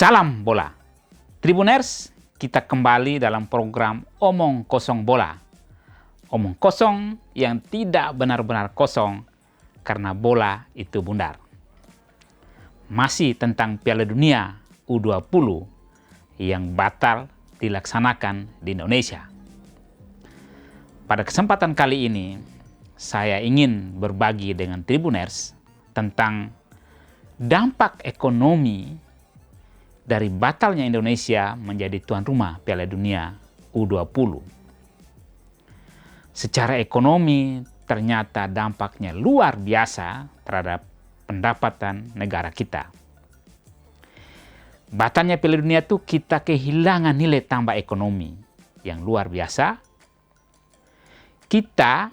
Salam bola. Tribuners, kita kembali dalam program Omong Kosong Bola. Omong kosong yang tidak benar-benar kosong karena bola itu bundar. Masih tentang Piala Dunia U20 yang batal dilaksanakan di Indonesia. Pada kesempatan kali ini, saya ingin berbagi dengan Tribuners tentang dampak ekonomi dari batalnya Indonesia menjadi tuan rumah Piala Dunia U20. Secara ekonomi ternyata dampaknya luar biasa terhadap pendapatan negara kita. Batalnya Piala Dunia itu kita kehilangan nilai tambah ekonomi yang luar biasa. Kita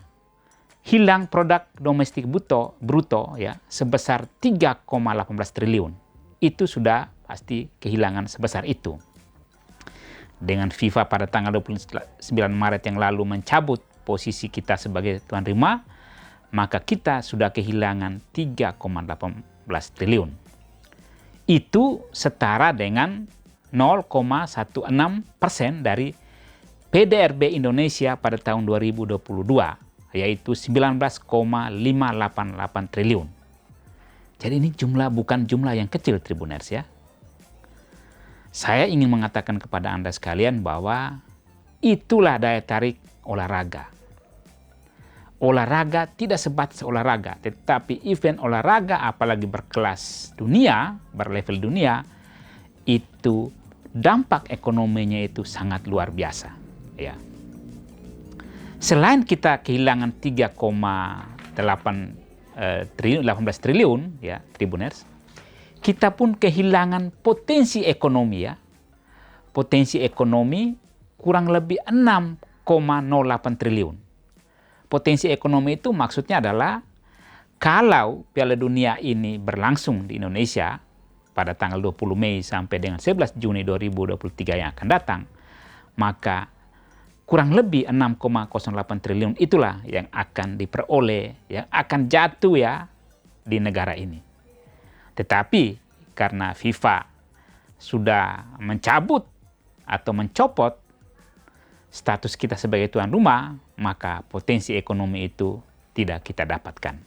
hilang produk domestik bruto ya sebesar 3,18 triliun. Itu sudah pasti kehilangan sebesar itu. Dengan FIFA pada tanggal 29 Maret yang lalu mencabut posisi kita sebagai tuan rumah, maka kita sudah kehilangan 3,18 triliun. Itu setara dengan 0,16% dari PDRB Indonesia pada tahun 2022, yaitu 19,588 triliun. Jadi ini bukan jumlah yang kecil, Tribuners ya. Saya ingin mengatakan kepada Anda sekalian bahwa itulah daya tarik olahraga. Olahraga tidak sebatas olahraga, tetapi event olahraga apalagi berkelas dunia, berlevel dunia, itu dampak ekonominya itu sangat luar biasa. Ya. Selain kita kehilangan 3,18 triliun, ya, Tribuners, kita pun kehilangan potensi ekonomi ya. Potensi ekonomi kurang lebih 6,08 triliun. Potensi ekonomi itu maksudnya adalah kalau Piala Dunia ini berlangsung di Indonesia pada tanggal 20 Mei sampai dengan 11 Juni 2023 yang akan datang, maka kurang lebih 6,08 triliun itulah yang akan diperoleh, yang akan jatuh ya di negara ini. Tetapi karena FIFA sudah mencabut atau mencopot status kita sebagai tuan rumah, maka potensi ekonomi itu tidak kita dapatkan.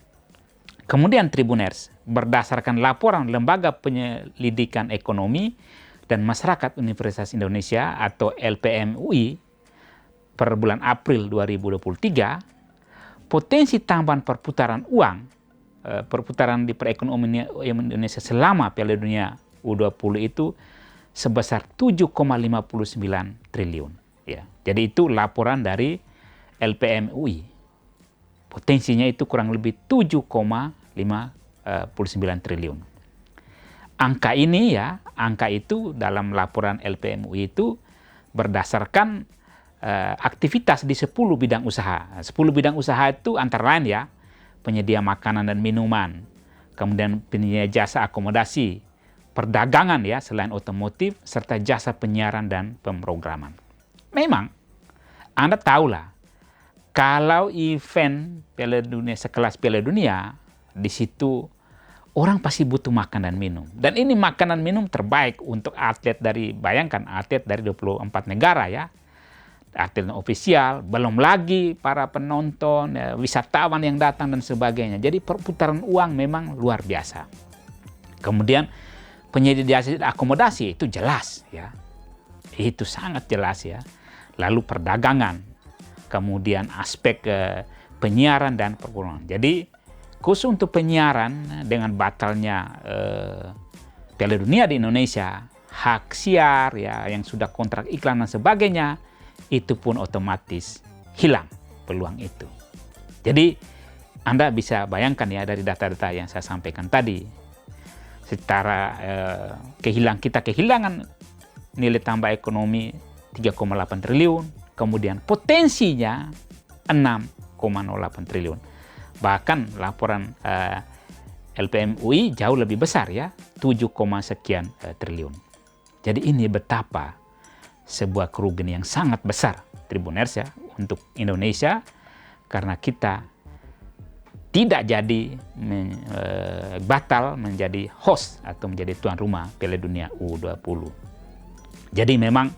Kemudian Tribuners, berdasarkan laporan Lembaga Penyelidikan Ekonomi dan Masyarakat Universitas Indonesia atau LPMUI per bulan April 2023, potensi tambahan perputaran uang, perputaran di perekonomian Indonesia selama Piala Dunia U20 itu sebesar 7,59 triliun. Ya, jadi itu laporan dari LPMUI. Potensinya itu kurang lebih 7,59 triliun. Angka ini ya, angka itu dalam laporan LPMUI itu berdasarkan aktivitas di 10 bidang usaha. 10 bidang usaha itu antara lain ya, penyedia makanan dan minuman, kemudian penyedia jasa akomodasi, perdagangan ya selain otomotif, serta jasa penyiaran dan pemrograman. Memang, Anda tahulah, kalau event Piala Dunia sekelas Piala Dunia, di situ orang pasti butuh makan dan minum. Dan ini makanan minum terbaik untuk atlet dari, bayangkan atlet dari 24 negara ya. Atlet ofisial, belum lagi para penonton, ya, wisatawan yang datang dan sebagainya. Jadi perputaran uang memang luar biasa. Kemudian penyedia jasa akomodasi itu jelas ya. Itu sangat jelas ya. Lalu perdagangan, kemudian aspek penyiaran dan perguruan. Jadi khusus untuk penyiaran dengan batalnya Piala Dunia di Indonesia, hak siar ya yang sudah kontrak iklan dan sebagainya, itu pun otomatis hilang peluang itu. Jadi Anda bisa bayangkan ya dari data-data yang saya sampaikan tadi, secara kita kehilangan nilai tambah ekonomi 3,8 triliun, kemudian potensinya 6,08 triliun. Bahkan laporan LPMUI jauh lebih besar ya, 7, sekian triliun. Jadi ini betapa sebuah kerugian yang sangat besar, Tribuners ya, untuk Indonesia, karena kita tidak jadi batal menjadi host atau menjadi tuan rumah Piala Dunia U20. Jadi memang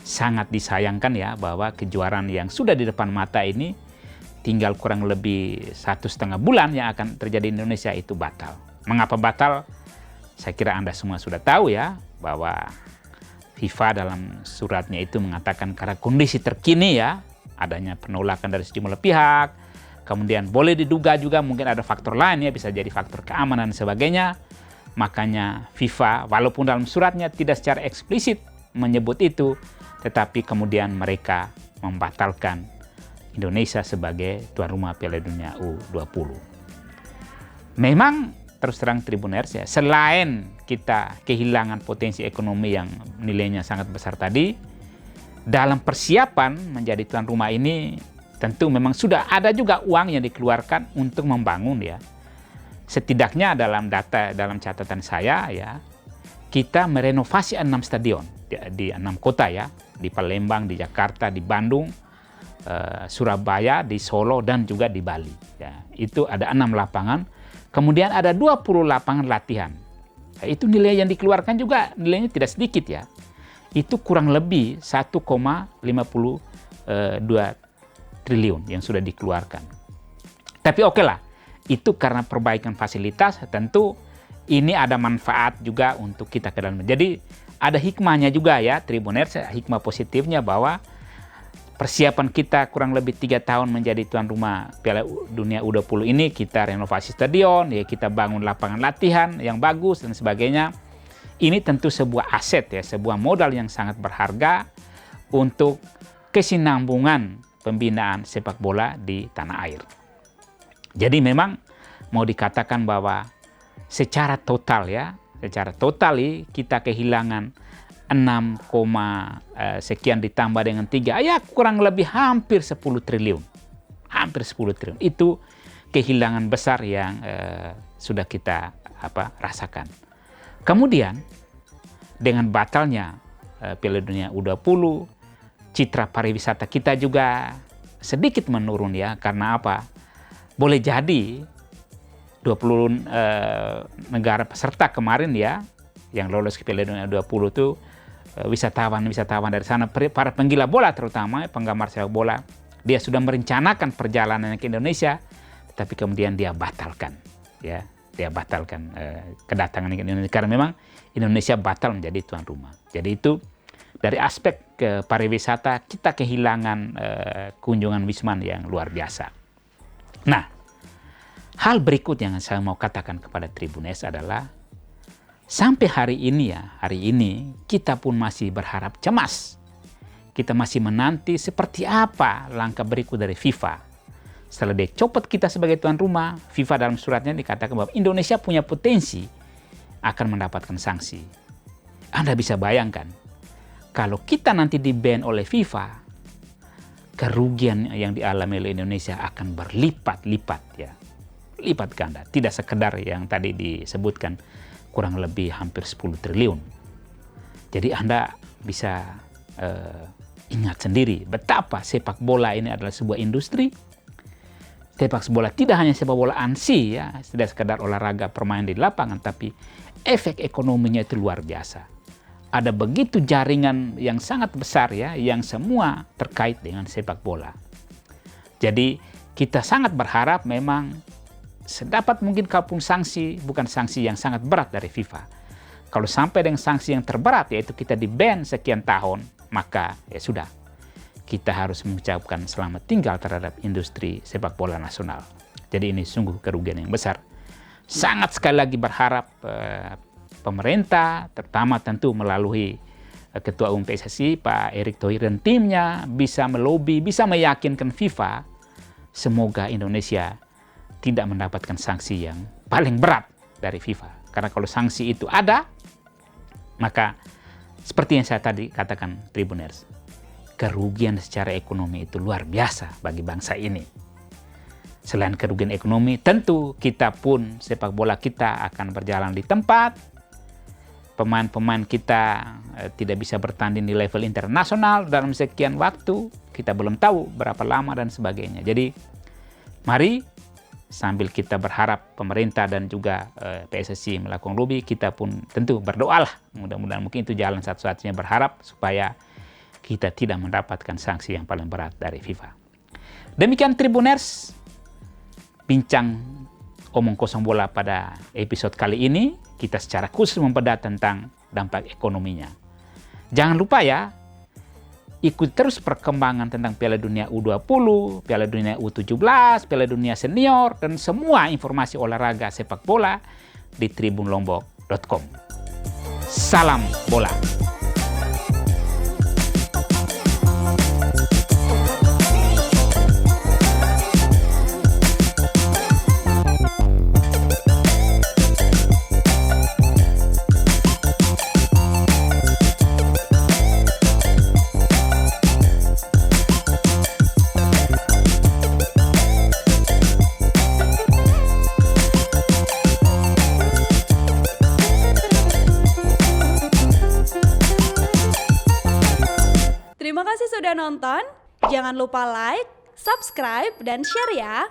sangat disayangkan ya bahwa kejuaraan yang sudah di depan mata ini tinggal kurang lebih 1,5 bulan yang akan terjadi di Indonesia itu batal. Mengapa batal? Saya kira Anda semua sudah tahu ya bahwa FIFA dalam suratnya itu mengatakan karena kondisi terkini ya, adanya penolakan dari sejumlah pihak, kemudian boleh diduga juga mungkin ada faktor lain ya, bisa jadi faktor keamanan dan sebagainya. Makanya FIFA walaupun dalam suratnya tidak secara eksplisit menyebut itu, tetapi kemudian mereka membatalkan Indonesia sebagai tuan rumah Piala Dunia U20. Memang terus terang Tribuners ya, selain kita kehilangan potensi ekonomi yang nilainya sangat besar tadi, dalam persiapan menjadi tuan rumah ini tentu memang sudah ada juga uang yang dikeluarkan untuk membangun ya. Setidaknya dalam catatan saya ya, kita merenovasi 6 stadion di 6 kota ya, di Palembang, di Jakarta, di Bandung, Surabaya, di Solo, dan juga di Bali. Ya, itu ada 6 lapangan, kemudian ada 20 lapangan latihan. Nah, itu nilai yang dikeluarkan juga nilainya tidak sedikit ya. Itu kurang lebih 1,52 triliun yang sudah dikeluarkan. Tapi oke lah, itu karena perbaikan fasilitas, tentu ini ada manfaat juga untuk kita ke dalam. Jadi ada hikmahnya juga ya, Tribuners, hikmah positifnya bahwa persiapan kita kurang lebih 3 tahun menjadi tuan rumah Piala Dunia U20 ini, kita renovasi stadion, ya kita bangun lapangan latihan yang bagus dan sebagainya. Ini tentu sebuah aset ya, sebuah modal yang sangat berharga untuk kesinambungan pembinaan sepak bola di tanah air. Jadi memang mau dikatakan bahwa secara total kita kehilangan 6, sekian ditambah dengan 3, ya kurang lebih hampir 10 triliun. Hampir 10 triliun. Itu kehilangan besar yang sudah kita rasakan. Kemudian dengan batalnya Piala Dunia U20, citra pariwisata kita juga sedikit menurun ya. Karena apa? Boleh jadi 20 negara peserta kemarin ya, yang lolos ke Piala Dunia U20 itu wisatawan dari sana, para penggila bola terutama, penggemar sepak bola, dia sudah merencanakan perjalanan ke Indonesia, tetapi kemudian dia batalkan ya. Dia batalkan kedatangan ke Indonesia karena memang Indonesia batal menjadi tuan rumah. Jadi itu dari aspek pariwisata kita kehilangan kunjungan wisman yang luar biasa. Nah, hal berikut yang saya mau katakan kepada Tribuners adalah sampai hari ini kita pun masih berharap cemas. Kita masih menanti seperti apa langkah berikut dari FIFA. Setelah dia copot kita sebagai tuan rumah, FIFA dalam suratnya dikatakan bahwa Indonesia punya potensi akan mendapatkan sanksi. Anda bisa bayangkan, kalau kita nanti di-ban oleh FIFA, kerugian yang dialami oleh Indonesia akan berlipat-lipat ya. Lipat ganda, tidak sekedar yang tadi disebutkan kurang lebih hampir 10 triliun. Jadi Anda bisa ingat sendiri betapa sepak bola ini adalah sebuah industri. Sepak bola tidak hanya sepak bola ansi ya, tidak sekedar olahraga permainan di lapangan, tapi efek ekonominya itu luar biasa. Ada begitu jaringan yang sangat besar ya, yang semua terkait dengan sepak bola. Jadi kita sangat berharap memang sedapat mungkin kalaupun sanksi, bukan sanksi yang sangat berat dari FIFA. Kalau sampai dengan sanksi yang terberat, yaitu kita di-ban sekian tahun, maka ya sudah, kita harus mengucapkan selamat tinggal terhadap industri sepak bola nasional. Jadi ini sungguh kerugian yang besar. Sangat sekali lagi berharap pemerintah, terutama tentu melalui Ketua Umum PSSI, Pak Erick Thohir dan timnya, bisa melobi, bisa meyakinkan FIFA, semoga Indonesia tidak mendapatkan sanksi yang paling berat dari FIFA. Karena kalau sanksi itu ada, maka seperti yang saya tadi katakan Tribuners, kerugian secara ekonomi itu luar biasa bagi bangsa ini. Selain kerugian ekonomi, tentu kita pun, sepak bola kita akan berjalan di tempat. Pemain-pemain kita tidak bisa bertanding di level internasional dalam sekian waktu. Kita belum tahu berapa lama dan sebagainya. Jadi, mari sambil kita berharap pemerintah dan juga PSSI melakukan lobby, kita pun tentu berdoalah. Mudah-mudahan mungkin itu jalan satu-satunya, berharap supaya kita tidak mendapatkan sanksi yang paling berat dari FIFA. Demikian Tribuners, bincang omong kosong bola pada episode kali ini. Kita secara khusus membedah tentang dampak ekonominya. Jangan lupa ya, ikuti terus perkembangan tentang Piala Dunia U20, Piala Dunia U17, Piala Dunia Senior, dan semua informasi olahraga sepak bola di tribunlombok.com. Salam bola. Terima kasih sudah nonton. Jangan lupa like, subscribe, dan share ya.